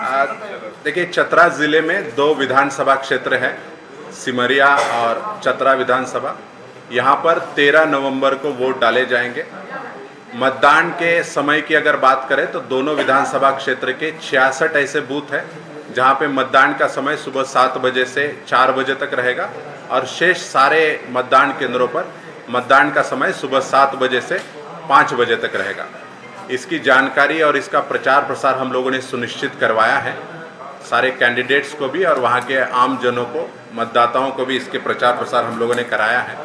देखिए, चतरा ज़िले में 2 विधानसभा क्षेत्र हैं, सिमरिया और चतरा विधानसभा। यहाँ पर 13 नवंबर को वोट डाले जाएंगे। मतदान के समय की अगर बात करें तो दोनों विधानसभा क्षेत्र के 66 ऐसे बूथ हैं जहाँ पे मतदान का समय सुबह 7 बजे से 4 बजे तक रहेगा और शेष सारे मतदान केंद्रों पर मतदान का समय सुबह 7 बजे से 5 बजे तक रहेगा। इसकी जानकारी और इसका प्रचार प्रसार हम लोगों ने सुनिश्चित करवाया है, सारे कैंडिडेट्स को भी और वहाँ के आम जनों को, मतदाताओं को भी इसके प्रचार प्रसार हम लोगों ने कराया है।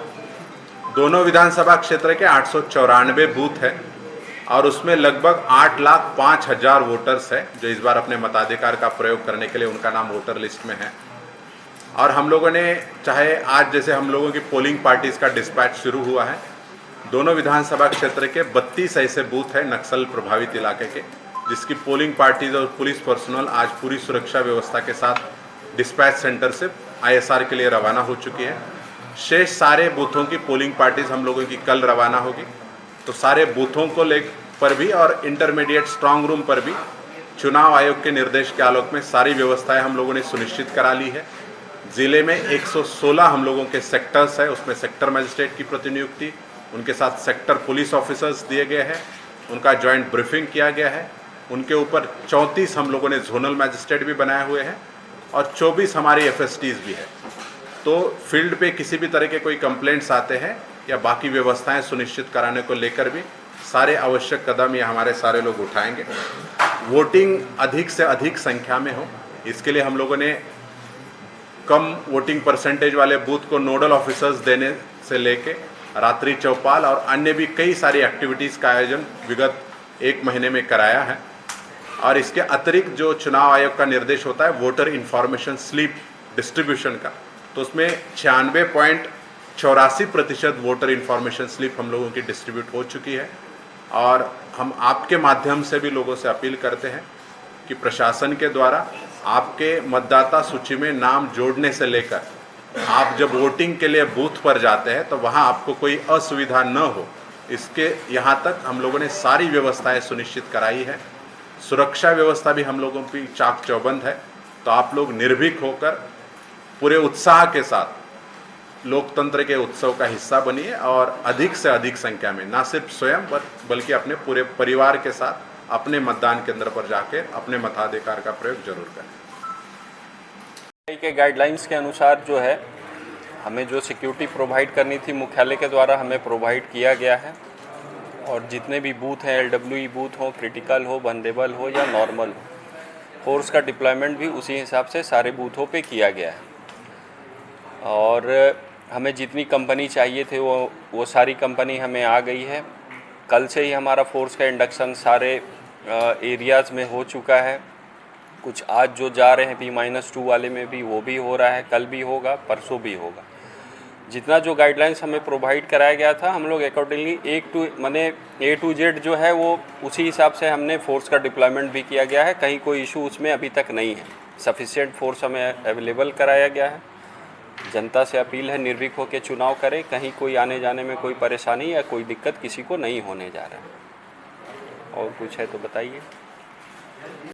दोनों विधानसभा क्षेत्र के 894 बूथ है और उसमें लगभग 8,05,000 वोटर्स है जो इस बार अपने मताधिकार का प्रयोग करने के लिए उनका नाम वोटर लिस्ट में है। और हम लोगों ने, चाहे आज जैसे हम लोगों की पोलिंग पार्टीज़ का डिस्पैच शुरू हुआ है, दोनों विधानसभा क्षेत्र के 32 ऐसे बूथ हैं नक्सल प्रभावित इलाके के, जिसकी पोलिंग पार्टीज और पुलिस पर्सनल आज पूरी सुरक्षा व्यवस्था के साथ डिस्पैच सेंटर से ISR के लिए रवाना हो चुकी है। शेष सारे बूथों की पोलिंग पार्टीज हम लोगों की कल रवाना होगी। तो सारे बूथों को ले पर भी और इंटरमीडिएट स्ट्रांग रूम पर भी चुनाव आयोग के निर्देश के आलोक में सारी व्यवस्थाएं हम लोगों ने सुनिश्चित करा ली है। ज़िले में 116 हम लोगों के सेक्टर्स है, उसमें सेक्टर मजिस्ट्रेट की प्रतिनियुक्ति, उनके साथ सेक्टर पुलिस ऑफिसर्स दिए गए हैं, उनका जॉइंट ब्रीफिंग किया गया है। उनके ऊपर 34 हम लोगों ने जोनल मैजिस्ट्रेट भी बनाए हुए हैं और 24 हमारी FSTs भी है। तो फील्ड पे किसी भी तरह के कोई कंप्लेंट्स आते हैं या बाकी व्यवस्थाएं सुनिश्चित कराने को लेकर भी सारे आवश्यक कदम ये हमारे सारे लोग उठाएंगे। वोटिंग अधिक से अधिक संख्या में हो, इसके लिए हम लोगों ने कम वोटिंग परसेंटेज वाले बूथ को नोडल ऑफिसर्स देने से लेके रात्रि चौपाल और अन्य भी कई सारी एक्टिविटीज़ का आयोजन विगत 1 महीने में कराया है। और इसके अतिरिक्त जो चुनाव आयोग का निर्देश होता है वोटर इन्फॉर्मेशन स्लिप डिस्ट्रीब्यूशन का, तो उसमें 96.84% वोटर इन्फॉर्मेशन स्लिप हम लोगों की डिस्ट्रीब्यूट हो चुकी है। और हम आपके माध्यम से भी लोगों से अपील करते हैं कि प्रशासन के द्वारा आपके मतदाता सूची में नाम जोड़ने से लेकर आप जब वोटिंग के लिए बूथ पर जाते हैं तो वहाँ आपको कोई असुविधा न हो, इसके यहाँ तक हम लोगों ने सारी व्यवस्थाएं सुनिश्चित कराई है। सुरक्षा व्यवस्था भी हम लोगों की चाक चौबंद है। तो आप लोग निर्भीक होकर पूरे उत्साह के साथ लोकतंत्र के उत्सव का हिस्सा बनिए और अधिक से अधिक संख्या में न सिर्फ स्वयं बल्कि अपने पूरे परिवार के साथ अपने मतदान केंद्र पर जाकर अपने मताधिकार का प्रयोग जरूर करें। के गाइडलाइंस के अनुसार जो है हमें जो सिक्योरिटी प्रोवाइड करनी थी मुख्यालय के द्वारा हमें प्रोवाइड किया गया है। और जितने भी बूथ हैं, LWE बूथ हो, क्रिटिकल हो, वनरेबल हो या नॉर्मल हो, फोर्स का डिप्लॉयमेंट भी उसी हिसाब से सारे बूथों पे किया गया है। और हमें जितनी कंपनी चाहिए थे वो सारी कंपनी हमें आ गई है। कल से ही हमारा फोर्स का इंडक्शन सारे एरियाज़ में हो चुका है। कुछ आज जो जा रहे हैं P-2 वाले में भी वो भी हो रहा है, कल भी होगा, परसों भी होगा। जितना जो गाइडलाइंस हमें प्रोवाइड कराया गया था हम लोग अकॉर्डिंगली A to Z जो है वो उसी हिसाब से हमने फोर्स का डिप्लॉयमेंट भी किया गया है। कहीं कोई इशू उसमें अभी तक नहीं है। सफिशिएंट फोर्स हमें अवेलेबल कराया गया है। जनता से अपील है निर्भीक होकर चुनाव करें, कहीं कोई आने जाने में कोई परेशानी या कोई दिक्कत किसी को नहीं होने जा रहा है। और कुछ है तो बताइए।